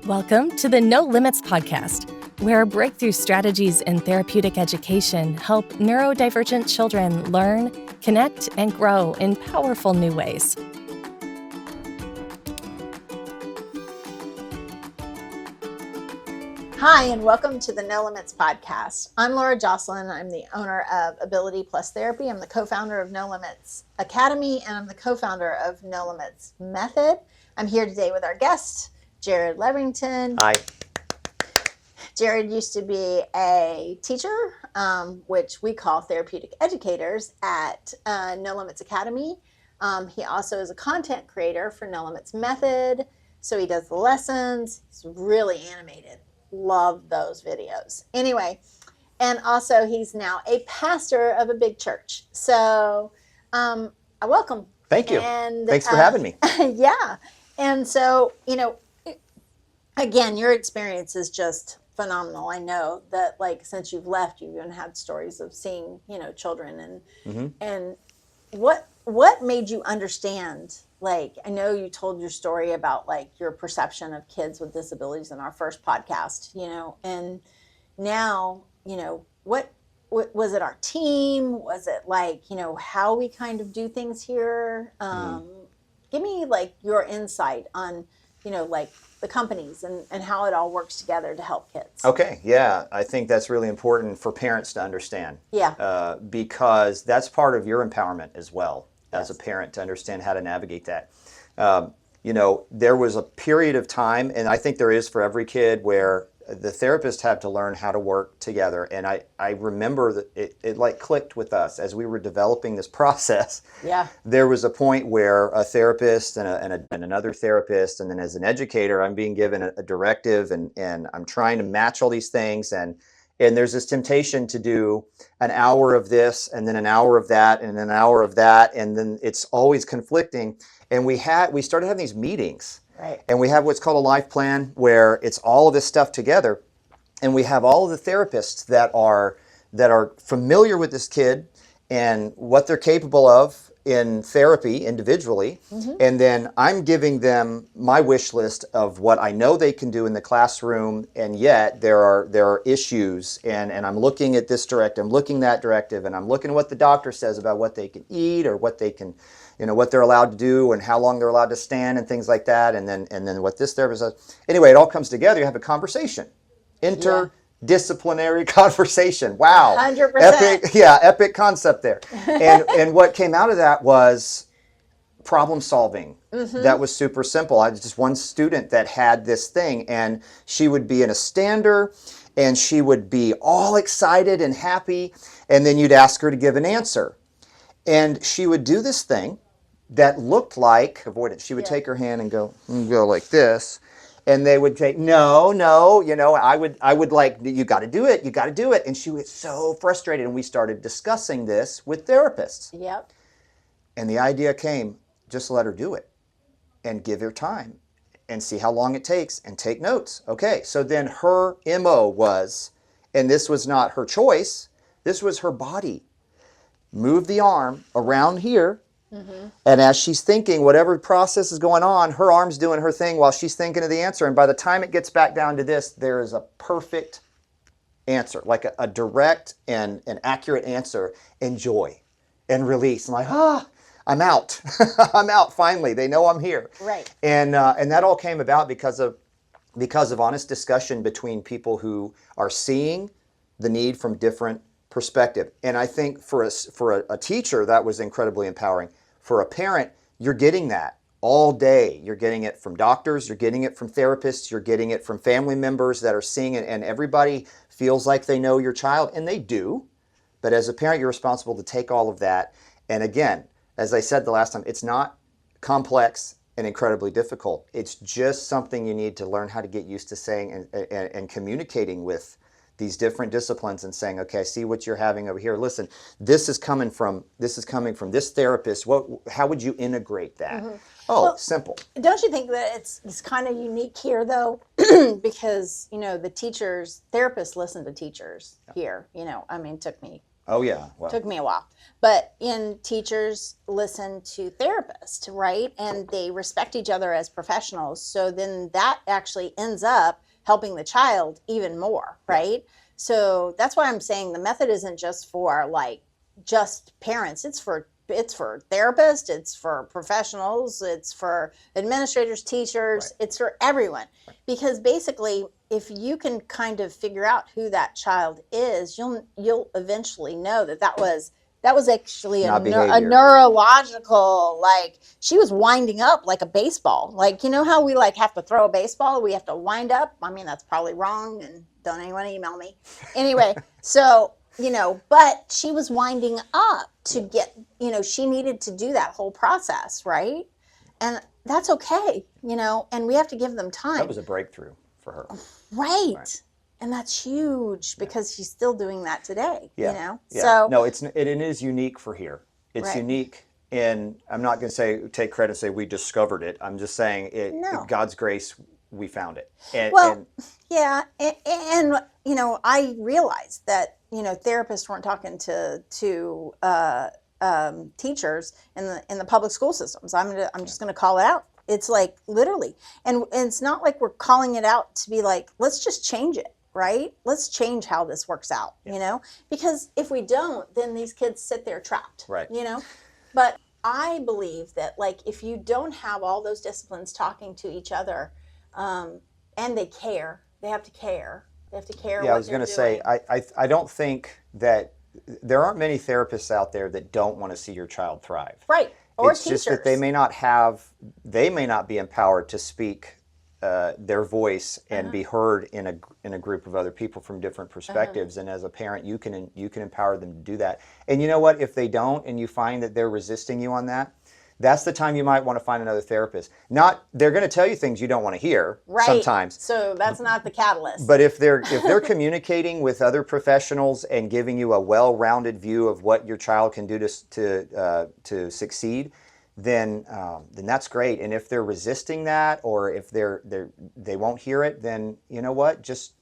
Welcome to the No Limits podcast, where breakthrough strategies in therapeutic education help neurodivergent children learn, connect, and grow in powerful new ways. Hi, and welcome to the No Limits podcast. I'm Laura Jocelyn. I'm the owner of Ability Plus Therapy. I'm the co-founder of No Limits Academy, and I'm the co-founder of No Limits Method. I'm here today with our guest, Jared Levington. Hi. Jared used to be a teacher, which we call therapeutic educators at No Limits Academy. He also is a content creator for No Limits Method. So he does the lessons. He's really animated. Love those videos. Anyway, and also he's now a pastor of a big church. So welcome. Thank you. And thanks for having me. Yeah. And so, again, your experience is just phenomenal. I know that, since you've left, you've even had stories of seeing, children and what made you understand? I know you told your story about your perception of kids with disabilities in our first podcast, and now, what was it? Our team? Was it how we kind of do things here? Give me your insight on, the companies and how it all works together to help kids. Okay, yeah, I think that's really important for parents to understand. Yeah. Because that's part of your empowerment as well, as a parent, to understand how to navigate that. There was a period of time, and I think there is for every kid, where the therapists have to learn how to work together. And I remember that it clicked with us as we were developing this process. Yeah. There was a point where a therapist and another therapist, and then as an educator, I'm being given a directive, and I'm trying to match all these things. And there's this temptation to do an hour of this, and then an hour of that, and an hour of that. And then it's always conflicting. And we started having these meetings. Right. And we have what's called a life plan, where it's all of this stuff together. And we have all of the therapists that are familiar with this kid and what they're capable of in therapy individually. Mm-hmm. And then I'm giving them my wish list of what I know they can do in the classroom, and yet there are issues, and I'm looking at this directive, I'm looking that directive, and I'm looking at what the doctor says about what they can eat, or what they can, what they're allowed to do, and how long they're allowed to stand, and things like that. And then what this therapist says. Anyway, it all comes together. You have a conversation. Interdisciplinary conversation. Wow. 100%. Epic concept there. And what came out of that was problem solving. Mm-hmm. That was super simple. I was just one student that had this thing, and she would be in a stander, and she would be all excited and happy, and then you'd ask her to give an answer. And she would do this thing that looked like avoidance. She would take her hand and go like this. And they would say, no, I would you got to do it. And she was so frustrated. And we started discussing this with therapists. Yep. And the idea came, just let her do it and give her time and see how long it takes and take notes. Okay, so then her MO was, and this was not her choice, this was her body. Move the arm around here. Mm-hmm. And as she's thinking, whatever process is going on, her arm's doing her thing while she's thinking of the answer. And by the time it gets back down to this, there is a perfect answer, like a direct and an accurate answer. Enjoy and release. I'm like, I'm out. I'm out finally. They know I'm here. Right. And that all came about because of honest discussion between people who are seeing the need from different perspective. And I think for a teacher, that was incredibly empowering. For a parent, you're getting that all day. You're getting it from doctors, you're getting it from therapists, you're getting it from family members that are seeing it, and everybody feels like they know your child, and they do. But as a parent, you're responsible to take all of that. And again, as I said the last time, it's not complex and incredibly difficult. It's just something you need to learn how to get used to saying and communicating with these different disciplines, and saying, okay, I see what you're having over here. Listen, this is coming from this therapist. How would you integrate that? Mm-hmm. Simple. Don't you think that it's kind of unique here, though? Because, the therapists listen to teachers here. It took me Oh yeah. Well, Took me a while. But in teachers listen to therapists, right? And they respect each other as professionals. So then that actually ends up helping the child even more, right? So that's why I'm saying the method isn't just for like just parents. It's for therapists, it's for professionals, it's for administrators, teachers, it's for everyone. Because basically, if you can kind of figure out who that child is, you'll eventually know that was actually a not behavior. neurological, like she was winding up like a baseball. Like, you know how we like have to throw a baseball, we have to wind up. I mean, that's probably wrong, and don't anyone email me. Anyway, so but she was winding up to get, she needed to do that whole process, right? And that's okay, and we have to give them time. That was a breakthrough for her. Right. And that's huge because she's still doing that today, Yeah. So no, it is unique for here. It's Right. unique, and I'm not going to say take credit and say we discovered it. I'm just saying No. God's grace, we found it. And, Well, yeah, and I realized that therapists weren't talking to teachers in the public school systems. I'm just gonna call it out. It's like literally, and it's not like we're calling it out to be like, let's just change it, right? Let's change how this works out, because if we don't, then these kids sit there trapped, Right. But I believe that like if you don't have all those disciplines talking to each other, and they care. They have to care. They have to care. Yeah, I was going to say, I don't think that there aren't many therapists out there that don't want to see your child thrive. Right. Or it's teachers. just that they may not be empowered to speak their voice and be heard in a group of other people from different perspectives. And as a parent, you can empower them to do that. And you know what? If they don't, and you find that they're resisting you on that, that's the time you might want to find another therapist. They're going to tell you things you don't want to hear sometimes. So that's not the catalyst. But if they're communicating with other professionals and giving you a well-rounded view of what your child can do to succeed, then that's great. And if they're resisting that, or if they won't hear it, then you know what? Just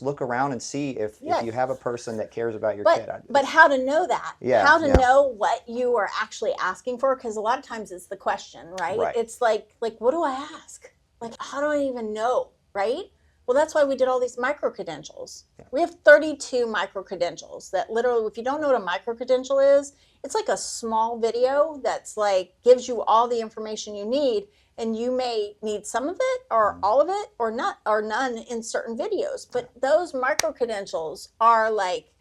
look around and see if you have a person that cares about your kid. But how to know that? Yeah, how to know what you are actually asking for? Because a lot of times it's the question, right? It's like what do I ask? Like, how do I even know, right? Well, that's why we did all these micro-credentials. Yeah. We have 32 micro-credentials that literally, if you don't know what a micro-credential is, it's like a small video that's like gives you all the information you need. And you may need some of it or all of it or not or none in certain videos. But those micro-credentials are like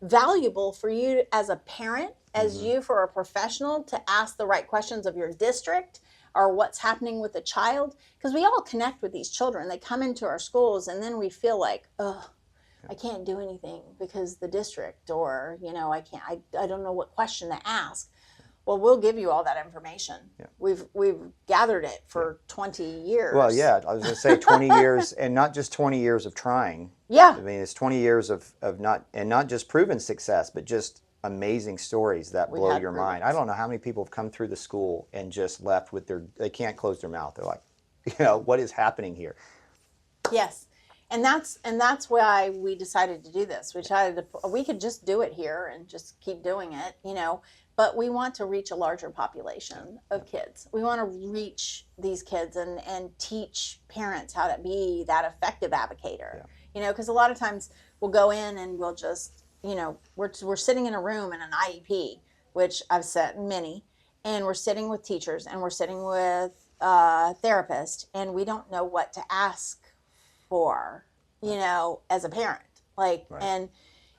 valuable for you as a parent, as you for a professional to ask the right questions of your district or what's happening with the child. Because we all connect with these children. They come into our schools and then we feel like, oh, I can't do anything because the district or, I don't know what question to ask. Well, we'll give you all that information. Yeah. We've gathered it for 20 years. Well, yeah, I was going to say 20 years, and not just 20 years of trying. Yeah. I mean, it's 20 years of not just proven success, but just amazing stories that blow your mind. I don't know how many people have come through the school and just left with they can't close their mouth. They're like, what is happening here? Yes. And that's why we decided to do this. We could just do it here and just keep doing it, but we want to reach a larger population of kids. We want to reach these kids and teach parents how to be that effective advocator. Yeah. Because a lot of times we'll go in and we'll just, we're sitting in a room in an IEP, which I've sat in many, and we're sitting with teachers and we're sitting with therapists, and we don't know what to ask for, as a parent. And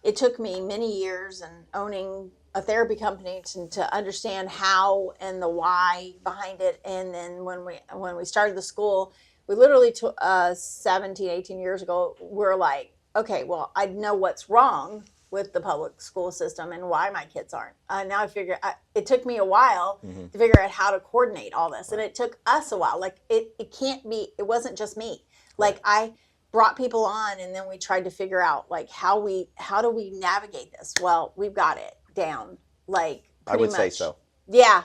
it took me many years and owning a therapy company to understand how and the why behind it. And then when we started the school, we literally 17, 18 years ago, we're like, okay, well, I know what's wrong with the public school system and why my kids aren't. Now I figure it took me a while to figure out how to coordinate all this. And it took us a while. Like it wasn't just me. Like I brought people on and then we tried to figure out like how do we navigate this? Well, we've got it down, like pretty much. I would say so. Yeah,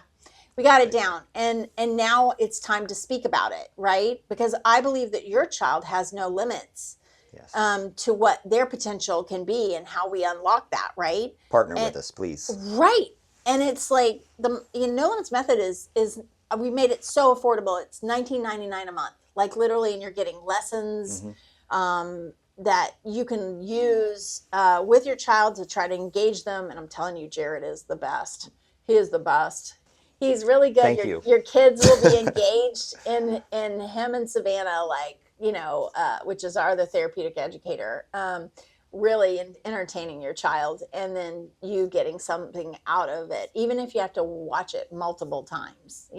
we got it down. And now it's time to speak about it, right? Because I believe that your child has no limits. Yes. To what their potential can be and how we unlock that, right? Partner with us, please. Right. And it's like the No Limits method is we made it so affordable. It's $19.99 a month, like literally, and you're getting lessons that you can use with your child to try to engage them. And I'm telling you, Jared is the best. He is the best. He's really good. Thank you. Your kids will be engaged in him and Savannah, like, which is our other therapeutic educator, really entertaining your child, and then you getting something out of it. Even if you have to watch it multiple times,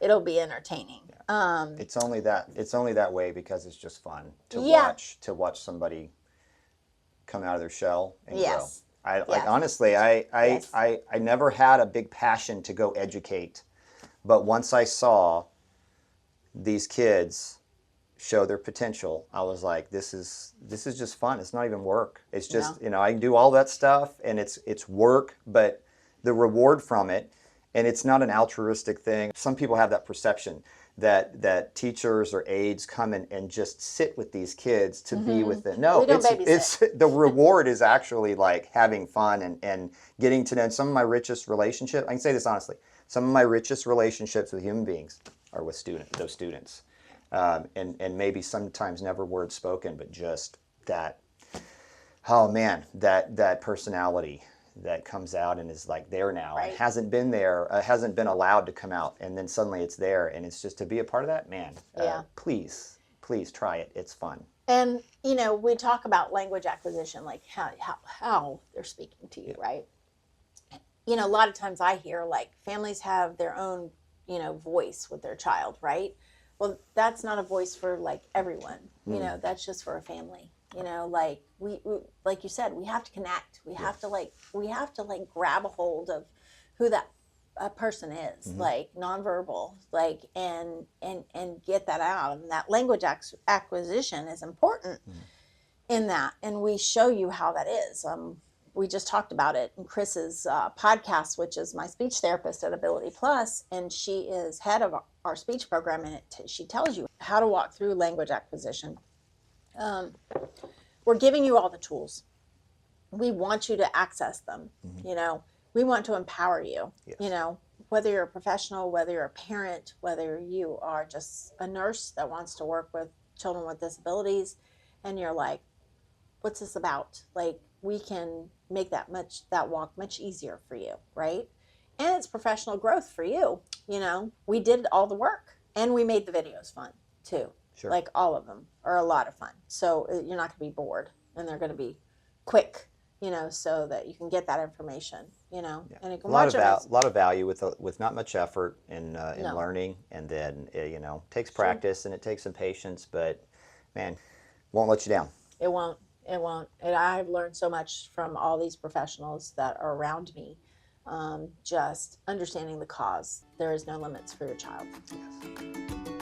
it'll be entertaining. It's only that way because it's just fun to watch somebody come out of their shell and grow. Honestly, I never had a big passion to go educate, but once I saw these kids show their potential, I was like, this is just fun. It's not even work. It's just, I can do all that stuff and it's work, but the reward from it, and it's not an altruistic thing. Some people have that perception that teachers or aides come in and just sit with these kids to be with them. No, it's the reward is actually like having fun and getting to know. Some of my richest relationships, I can say this honestly, some of my richest relationships with human beings are with those students. And maybe sometimes never words spoken, but just that, oh man, that personality that comes out and is like there now, and hasn't been there, hasn't been allowed to come out, and then suddenly it's there, and it's just to be a part of that, man. Please try it. It's fun. And we talk about language acquisition, like how they're speaking to you, right? A lot of times I hear like families have their own voice with their child, right? Well, that's not a voice for like everyone. That's just for a family. Like we like you said, we have to connect. We have to grab a hold of who that person is, like nonverbal, like and get that out. And that language acquisition is important in that. And we show you how that is. We just talked about it in Chris's podcast, which is my speech therapist at Ability Plus, and she is head of our speech program, and she tells you how to walk through language acquisition. We're giving you all the tools. We want you to access them. We want to empower you. Yes. Whether you're a professional, whether you're a parent, whether you are just a nurse that wants to work with children with disabilities, and you're like, what's this about? Like, we can make that walk much easier for you, right? And it's professional growth for you. We did all the work, and we made the videos fun too. Sure. Like all of them are a lot of fun. So you're not going to be bored, and they're going to be quick, so that you can get that information, and you can watch a lot of value with not much effort in learning, and then takes practice and it takes some patience, but man, won't let you down. It won't. And I've learned so much from all these professionals that are around me. Just understanding the cause. There is no limits for your child. Yes.